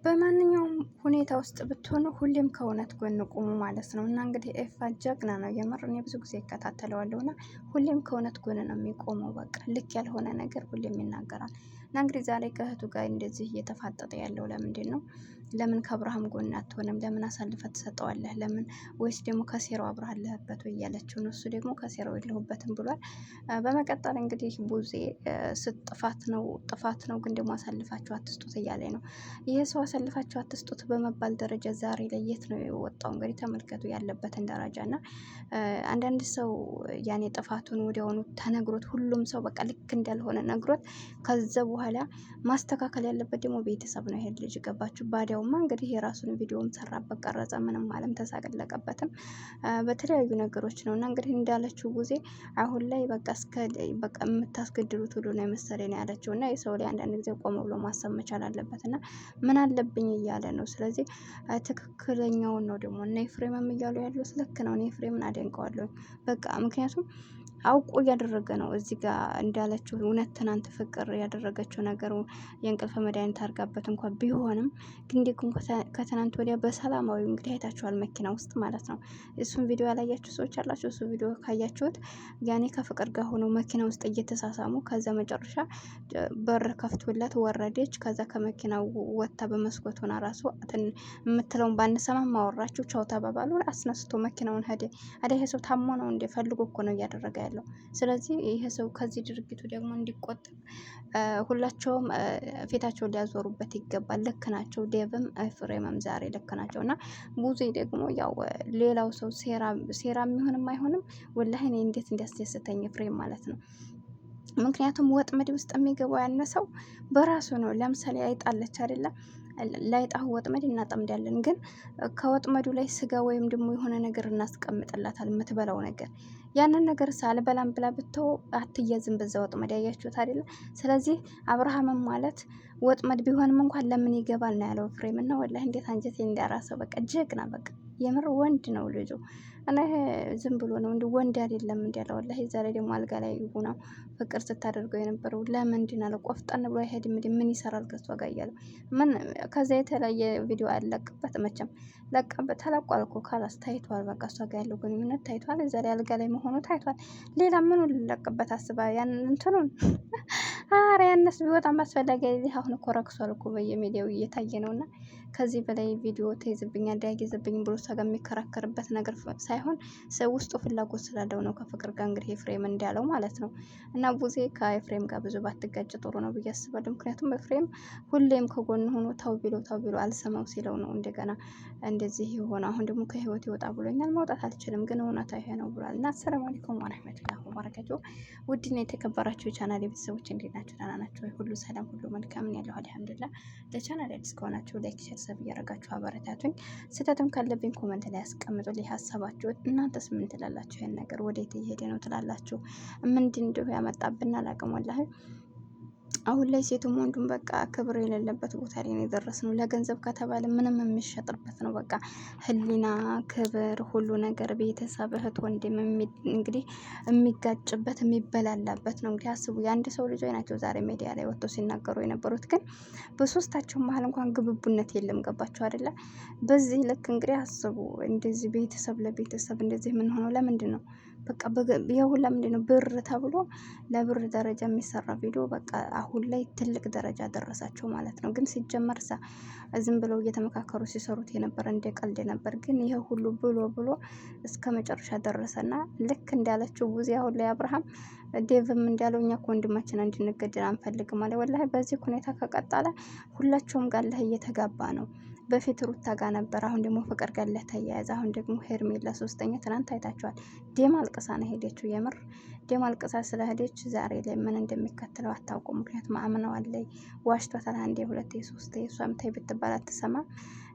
በማንኛውም ሁኔታ ውስጥ ብትሆኑ ሁሌም ከእውነት ጎን ቁሙ ማለት ነው። እና እንግዲህ ኤፋ ጀግና ነው የምር። እኔ ብዙ ጊዜ እከታተለዋለሁ እና ሁሌም ከእውነት ጎን ነው የሚቆመው። በቃ ልክ ያልሆነ ነገር ሁሌም ይናገራል። እና እንግዲህ ዛሬ ከእህቱ ጋር እንደዚህ እየተፋጠጠ ያለው ለምንድን ነው? ለምን ከአብርሃም ጎን አትሆንም? ለምን አሳልፈ ትሰጠዋለህ? ለምን ወይስ ደግሞ ከሴራው አብረህ አለህበት ወይ እያለችው ነው። እሱ ደግሞ ከሴራው የለሁበትም ብሏል። በመቀጠል እንግዲህ ቡዜ ጥፋት ነው ግን ደግሞ አሳልፋችሁ አትስጡት እያለ ነው። ይሄ ሰው አሳልፋችሁ አትስጡት በመባል ደረጃ ዛሬ ላይ የት ነው የወጣው? እንግዲህ ተመልከቱ ያለበትን ደረጃ እና አንዳንድ ሰው ያኔ ጥፋቱን ወዲያውኑ ተነግሮት ሁሉም ሰው በቃ ልክ እንዳልሆነ ነግሮት ከዛ በኋላ ማስተካከል ያለበት ደግሞ ቤተሰብ ነው። ይሄን ልጅ ገባችሁ? ባዲያውማ እንግዲህ የራሱን ቪዲዮም ሰራበት ቀረጸ፣ ምንም አለም ተሳቀለቀበትም በተለያዩ ነገሮች ነው። እና እንግዲህ እንዳለችው ጊዜ አሁን ላይ በቃ የምታስገድሉት ሁሉ ነው የመሰለኝ ያለችው። እና የሰው ላይ አንዳንድ ጊዜ ቆም ብሎ ማሰብ መቻል አለበት እና ምን አለብኝ እያለ ነው። ስለዚህ ትክክለኛውን ነው ደግሞ እና ኤፍሬምም እያሉ ያሉት ልክ ነው። እኔ ኤፍሬምን አደንቀዋለሁ በቃ ምክንያቱም አውቆ እያደረገ ነው። እዚህ ጋር እንዳለችው እውነት ትናንት ፍቅር ያደረገችው ነገር የእንቅልፍ መድኃኒት አድርጋበት እንኳን ቢሆንም ግን ደግሞ ከትናንት ወዲያ በሰላማዊ እንግዲህ አይታችኋል፣ መኪና ውስጥ ማለት ነው። እሱን ቪዲዮ ያላያችሁ ሰዎች አላችሁ። እሱ ቪዲዮ ካያችሁት ያኔ ከፍቅር ጋር ሆነው መኪና ውስጥ እየተሳሳሙ ከዛ መጨረሻ በር ከፍቶለት ወረደች። ከዛ ከመኪናው ወታ በመስኮት ሆና ራሱ የምትለውን ባንሰማ ማወራችሁ ቻው ተባባሉ። አስነስቶ መኪናውን ሄደ። ይሄ ሰው ታሞ ነው እንደ ፈልጎ እኮ ነው እያደረገ ያለው። ስለዚህ ይሄ ሰው ከዚህ ድርጊቱ ደግሞ እንዲቆጠብ ሁላቸውም ፊታቸውን ሊያዞሩበት ይገባል። ልክ ናቸው። ዴቭም ኤፍሬምም ዛሬ ልክ ናቸው። እና ቡዜ ደግሞ ያው ሌላው ሰው ሴራ የሚሆንም አይሆንም ወላሂ እኔ እንዴት እንዲያስደስተኝ ኤፍሬም ማለት ነው። ምክንያቱም ወጥመድ ውስጥ የሚገባው ያነ ሰው በራሱ ነው። ለምሳሌ አይጣለች አይደለም፣ ላይጣሁ ወጥመድ እናጠምዳለን፣ ግን ከወጥመዱ ላይ ስጋ ወይም ደግሞ የሆነ ነገር እናስቀምጥላታል፣ የምትበላው ነገር። ያንን ነገር ሳልበላም ብላ ብተው አትያዝም በዛ ወጥመድ። ያያችሁት አይደለም? ስለዚህ አብርሃምም ማለት ወጥመድ ቢሆንም እንኳን ለምን ይገባል ነው ያለው ኤፍሬም። እና ወላሂ እንዴት አንጀቴ እንዳራሰው በቃ ጀግና፣ በቃ የምር ወንድ ነው ልጁ። እና ይሄ ዝም ብሎ ነው እንዲ ወንድ አይደለም እንዲ ያለው ወላሂ። ዛሬ ደግሞ አልጋ ላይ ሆና ፍቅር ስታደርገው የነበረው ለምንድን አለ ቆፍጠን ብሎ አይሄድም? ምን ይሰራል ከሷ ጋር እያለው ምን ከዛ የተለያየ ቪዲዮ አለቅበት መቼም ተለቋል እኮ ካላስ ታይቷል። በቃ እሷ ጋር ያለው ግንኙነት ታይቷል። እዛ ላይ አልጋ ላይ መሆኑ ታይቷል። ሌላ ምኑ ልለቅበት አስባ ያን እንትኑን አረ ያነስ ቢወጣም አስፈላጊ አይደል? አሁን እኮ ረክሷል እኮ በየሚዲያው እየታየ ነውና ከዚህ በላይ ቪዲዮ ተይዝብኛል እንዳይገዝብኝ ብሎ እሷ ጋር የሚከራከርበት ነገር ሳይሆን ሰው ውስጡ ፍላጎት ስላለው ነው ከፍቅር ጋር እንግዲህ ኤፍሬም እንዳለው ማለት ነው። እና ቡዜ ከኤፍሬም ጋር ብዙ ባትጋጭ ጥሩ ነው ብዬ አስባለሁ። ምክንያቱም ኤፍሬም ሁሌም ከጎን ሆኖ ታው ቢሎ አልሰማው ሲለው ነው እንደገና እንደዚህ የሆነ። አሁን ደግሞ ከህይወት ይወጣ ብሎኛል፣ መውጣት አልችልም ግን እውነታ ይሄ ነው ብሏል። እና አሰላሙ አለይኩም ወራህመቱላሂ ወበረካቱ። ውድና የተከበራችሁ የቻናል ቤተሰቦች እንዴት ናችሁ? ደህና ናችሁ ወይ? ሁሉ ሰላም ሁሉ መልካም ያለው አልሐምዱሊላህ። ለቻናል አዲስ ከሆናችሁ ላይክ፣ ሼር፣ ሰብ እያደረጋችሁ አበረታቱኝ። ስህተትም ካለብኝ ኮመንት ላይ አስቀምጡልኝ ሀሳባችሁ። እናንተስ ምን ትላላችሁ? ይሄን ነገር ወዴት እየሄደ ነው ትላላችሁ? ምንድን እንደው ያመጣብን አላውቅም ወላሂ። አሁን ላይ ሴቱም ወንዱም በቃ ክብር የሌለበት ቦታ ላይ ነው የደረስነው። ለገንዘብ ከተባለ ምንም የሚሸጥበት ነው። በቃ ህሊና፣ ክብር፣ ሁሉ ነገር ቤተሰብ፣ እህት፣ ወንድም እንግዲህ የሚጋጭበት የሚበላላበት ነው። እንግዲህ አስቡ፣ የአንድ ሰው ልጆች ናቸው ዛሬ ሚዲያ ላይ ወጥተው ሲናገሩ የነበሩት። ግን በሶስታቸው መሀል እንኳን ግብቡነት የለም። ገባቸው አይደለ? በዚህ ልክ እንግዲህ አስቡ። እንደዚህ ቤተሰብ ለቤተሰብ እንደዚህ ምን ሆነው ለምንድን ነው? በቃ የሁላ ምንድን ነው ብር ተብሎ ለብር ደረጃ የሚሰራ ቪዲዮ በቃ አሁን ላይ ትልቅ ደረጃ ደረሳቸው ማለት ነው። ግን ሲጀመር ዝም ብለው እየተመካከሩ ሲሰሩት የነበረ እንደ ቀልድ ነበር። ግን ይሄ ሁሉ ብሎ እስከ መጨረሻ ደረሰና ልክ እንዳለችው ቡዜ አሁን ላይ አብርሃም ዴቭም እንዳለው እኛ ከወንድማችን እንድንገደል አንፈልግም አለ። ወላሂ በዚህ ሁኔታ ከቀጠለ ሁላቸውም ጋር ላይ እየተጋባ ነው። በፊት ሩታ ጋር ነበር፣ አሁን ደግሞ ፍቅር ጋር ተያያዘ። አሁን ደግሞ ሄርሜላ ሶስተኛ። ትናንት አይታችኋል። ደም አልቅሳ ነው ሄደችው። የምር ደም አልቅሳ ስለሄደች ዛሬ ላይ ምን እንደሚከተለው አታውቁም። ምክንያቱም አምነዋል ላይ ዋሽቷታል። አንዴ ሁለቴ ሶስቴ እሷም ተይ ብትባል አትሰማም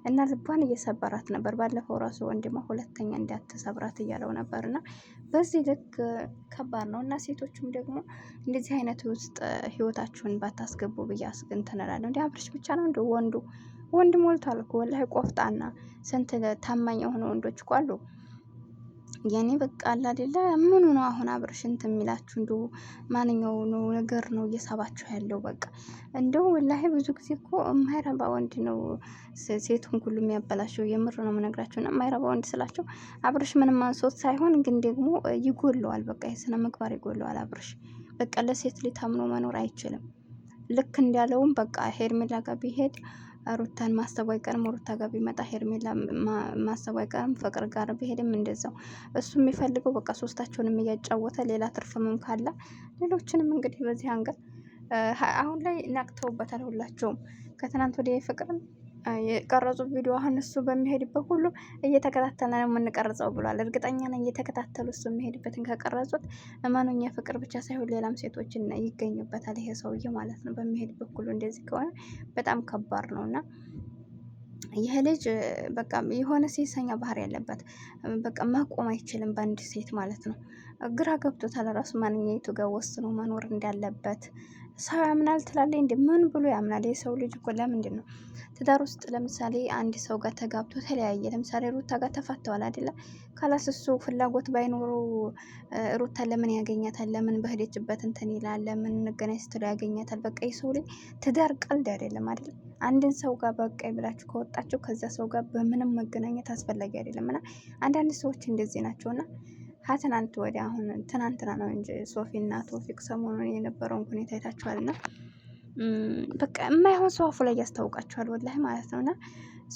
እና ልቧን እየሰበራት ነበር። ባለፈው ራሱ ወንድማ ሁለተኛ እንዳትሰብራት እያለው ነበር። እና በዚህ ልክ ከባድ ነው። እና ሴቶቹም ደግሞ እንደዚህ አይነት ውስጥ ህይወታችሁን ባታስገቡ ብዬ እንትን እላለሁ። እንዲ አብርሽ ብቻ ነው እንደ ወንድ ሞልቷል እኮ ወላሂ ቆፍጣና። ስንት ታማኝ የሆኑ ወንዶች እኮ አሉ። ያኔ በቃ አለ አይደለ ምኑ ነው አሁን አብርሽ እንትን የሚላችሁ እንደው ማንኛው ነው ነገር ነው እየሳባችሁ ያለው? በቃ እንደው ወላሂ ብዙ ጊዜ እኮ የማይረባ ወንድ ነው ሴቱን ሁሉ የሚያበላሸው። የምር ነው የምነግራቸው። እና የማይረባ ወንድ ስላቸው አብርሽ ምንም አንሶት ሳይሆን ግን ደግሞ ይጎለዋል። በቃ የስነ ምግባር ይጎለዋል አብርሽ። በቃ ለሴት ልጅ ታምኖ መኖር አይችልም። ልክ እንዳለውም በቃ ሄርሜላ ጋር ቢሄድ ሩታን ማሰቡ አይቀርም። ሩታ ጋር ቢመጣ ሄርሜላ ማሰቡ አይቀርም። ፍቅር ጋር ቢሄድም እንደዛው። እሱ የሚፈልገው በቃ ሶስታቸውንም እያጫወተ ሌላ ትርፍምም ካለ ሌሎችንም እንግዲህ በዚህ አንገት አሁን ላይ ነቅተውበታል ሁላቸውም። ከትናንት ወዲያ ፍቅርን የቀረጹት ቪዲዮ አሁን እሱ በሚሄድበት ሁሉ እየተከታተለ ነው የምንቀርጸው ብሏል። እርግጠኛ ነኝ እየተከታተሉ እሱ የሚሄድበትን ከቀረጹት እመኑኝ ፍቅር ብቻ ሳይሆን ሌላም ሴቶችን ይገኙበታል ይሄ ሰውዬ ማለት ነው። በሚሄድበት ሁሉ እንደዚህ ከሆነ በጣም ከባድ ነው እና ይህ ልጅ በቃ የሆነ ሴሰኛ ባህሪ ያለበት በቃ ማቆም አይችልም በአንድ ሴት ማለት ነው። ግራ ገብቶታል ራሱ ማንኛይቱ ጋር ወስኖ መኖር እንዳለበት። ሰው ያምናል ትላለች እንዴ? ምን ብሎ ያምናል? የሰው ልጅ እኮ ለምንድን ነው ትዳር ውስጥ ለምሳሌ አንድ ሰው ጋር ተጋብቶ ተለያየ። ለምሳሌ ሩታ ጋር ተፋተዋል አይደለ? ካላስ እሱ ፍላጎት ባይኖረው ሩታ ለምን ያገኛታል? ለምን በሄደችበት እንትን ይላል? ለምን እንገናኝ ስትለው ያገኛታል? በቃ የሰው ልጅ ትዳር ቀልድ አይደለም አይደለ? አንድን ሰው ጋር በቃ ብላችሁ ከወጣችሁ ከዛ ሰው ጋር በምንም መገናኘት አስፈላጊ አይደለም። እና አንዳንድ ሰዎች እንደዚህ ናቸውና ከትናንት ወዲያ አሁን ትናንትና ነው እንጂ ሶፊና ቶፊቅ ሰሞኑን የነበረውን ሁኔታ አይታችኋልና በቃ የማይሆን ሰው አፉ ላይ ያስታውቃችኋል ወላሂ ማለት ነው። እና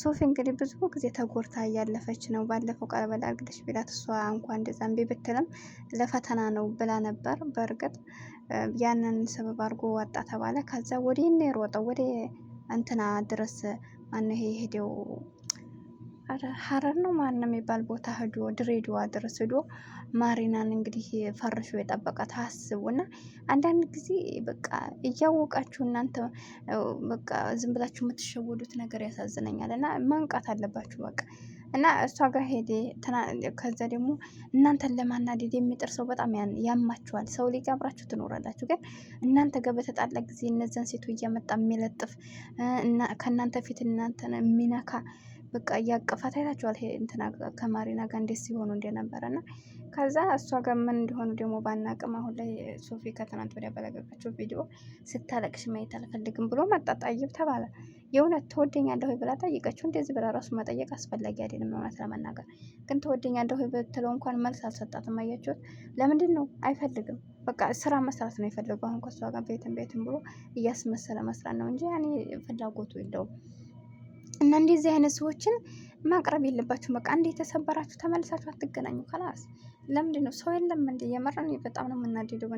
ሶፊ እንግዲህ ብዙ ጊዜ ተጎርታ እያለፈች ነው። ባለፈው ቀለበት አድርግልሽ ቢላት እሷ እንኳን እንደዛ እምቢ ብትልም ለፈተና ነው ብላ ነበር። በእርግጥ ያንን ሰበብ አድርጎ ወጣ ተባለ። ከዛ ወደ እኔ ሮጠው ወደ እንትና ድረስ ማነው ይሄ ሄደው ሀረር ነው ማን የሚባል ቦታ ሄዶ ድሬዳዋ ድረስ ሄዶ ማሪናን እንግዲህ ፈርሾ የጠበቃት አስቡ። እና አንዳንድ ጊዜ በቃ እያወቃችሁ እናንተ በቃ ዝም ብላችሁ የምትሸወዱት ነገር ያሳዝነኛል። እና መንቃት አለባችሁ በቃ። እና እሷ ጋር ሄደ። ከዛ ደግሞ እናንተን ለማናደድ የሚጥር ሰው በጣም ያማችኋል። ሰው ሊጋ አብራችሁ ትኖራላችሁ፣ ግን እናንተ ጋር በተጣላ ጊዜ እነዚያን ሴቱ እያመጣ የሚለጥፍ ከእናንተ ፊት እናንተን የሚነካ በቃ እያቀፋት አይታችኋል። እንትና ከማሪና ጋር እንዴት ሲሆኑ እንደነበረ እና ከዛ እሷ ጋር ምን እንደሆኑ ደግሞ ባናቅም አሁን ላይ ሶፊ ከትናንት ወዲያ በለቀቀችው ቪዲዮ ስታለቅሽ ማየት አልፈልግም ብሎ መጣ። ጠይብ ተባለ። የእውነት ትወደኛለህ ወይ ብላ ጠይቀችው። እንደዚህ ብላ ራሱ መጠየቅ አስፈላጊ አይደለም እውነት ለመናገር ግን ትወደኛለህ ወይ ብትለው እንኳን መልስ አልሰጣትም። አያችሁት? ለምንድን ነው? አይፈልግም። በቃ ስራ መስራት ነው የፈለገው። አሁን ከእሷ ጋር ቤትም ብሎ እያስመሰለ መስራት ነው እንጂ ያኔ ፍላጎቱ የለውም። እና እንደዚህ አይነት ሰዎችን ማቅረብ የለባችሁ። በቃ እንዴ የተሰበራችሁ ተመልሳችሁ አትገናኙ። ከላስ ለምንድን ነው ሰው የለም እንዴ? የመረን በጣም ነው የምናደደው።